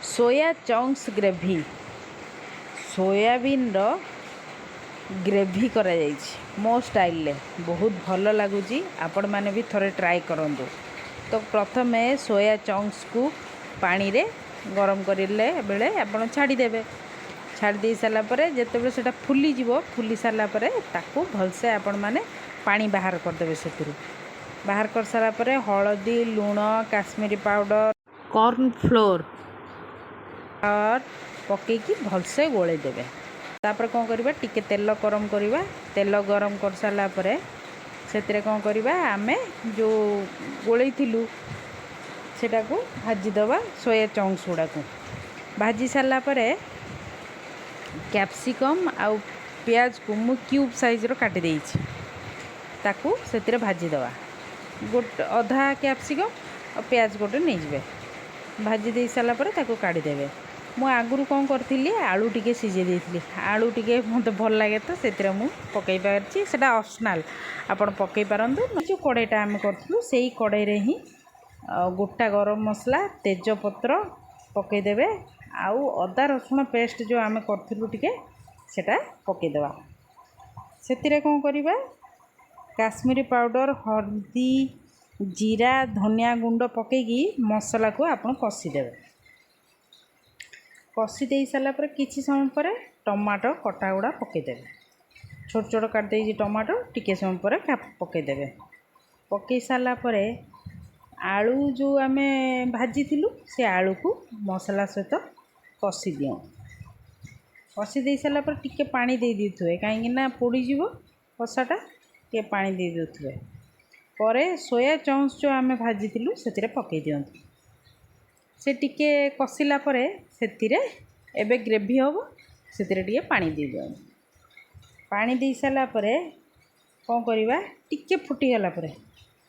Soya chunks gravy soybean gravy करा मो style बहुत भल लगुच आपण मैंने भी थोड़े ट्राए करूँ। तो प्रथमे सोया चंक्स को पानी रे गरम करले बेले आपण छाड़ीदेवे। छाड़ी सारापर जिते से फुली सारापर ताकू भलसे आपण मैंने पानी बाहर करदे। से बाहर कर सारापर हलदी लुण काश्मीरी पाउडर कॉर्न फ्लोर और पकईकी भलसे गोले देवे। तापर कौन करवा टिके तेल गरम करवा। तेल गरम कर सारापर से कौन करवा आमे जो गोले सेटा को भाजीदवा। सोया चंक्स गुड़ा को भाजी सारापर कैप्सिकम आउ प्याज को मु क्यूब साइज रो काटी देइछि ताकू से भाजीदवा। गोटे अधा कैप्सिकम और प्याज गोटे नहीं जाए भाजी दे सारापर ताकू काढ़ीदेवे। मु आगुरी कौन करी आलू टिके सीझे देती। आलू टिके मत भल लगे तो से पकई पार्टी से ऑप्शनल आपण पकई पारतु। जो कड़ईटा आम करूँ से कड़ई रे ही गोटा गरम मसला तेजपत्र पकईदेवे। आउ अदा रसुण पेस्ट जो आम करूँ टिके सेटा पकईदेवा। से कौन करवा काश्मीरी पाउडर हल्दी जीरा धनिया गुंड पकईकी मसला को आप कषिदेवे। कषि दे सारापर किसी समय पर टमाटो कटा गुड़ा पकईदेवे। छोट छोट काटदे टमाटो टिके समय पर पकईदेवे। पकई सारापर आलू जो आम भाजी से आलू को मसला सहित कषि दियो। कषि दे सारापर टिके पानी दे दिए कहीं पोड़ीज कषाटा टे पानी दे दिए। पर सोया चंक्स जो आम भाजी से पकई दियंतु। से टिके कषिला परे सेतिरे एबे ग्रेवी हम से टिके पानी दे दियंतु। पानी दे सारा परे कौन करवा टिके फुटीगला परे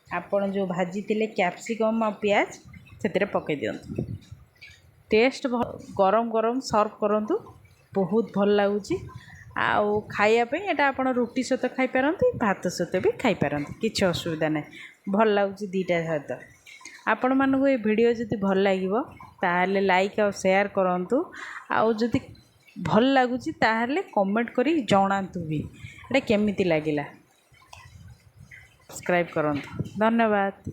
आपण जो भाजी तिले कैप्सिकम और प्याज से पकई दियंतु। टेस्ट गरम गरम सर्व करंतु बहुत भल लगुच। आउ खाइयापी एटा आपण रुटी सहित खाई पारंती भात सहित भी खाई पारंती किछि असुविधा ना। भल लगुच दीटा सहित। आपण मानक ये वीडियो जदि भल लागिवो ताहले लाइक और शेयर करंतु। आउ जदि भल लगुच ताहले कमेंट करी जणांतु भी एटा केमिति लागिला। सब्सक्राइब करंतु। धन्यवाद।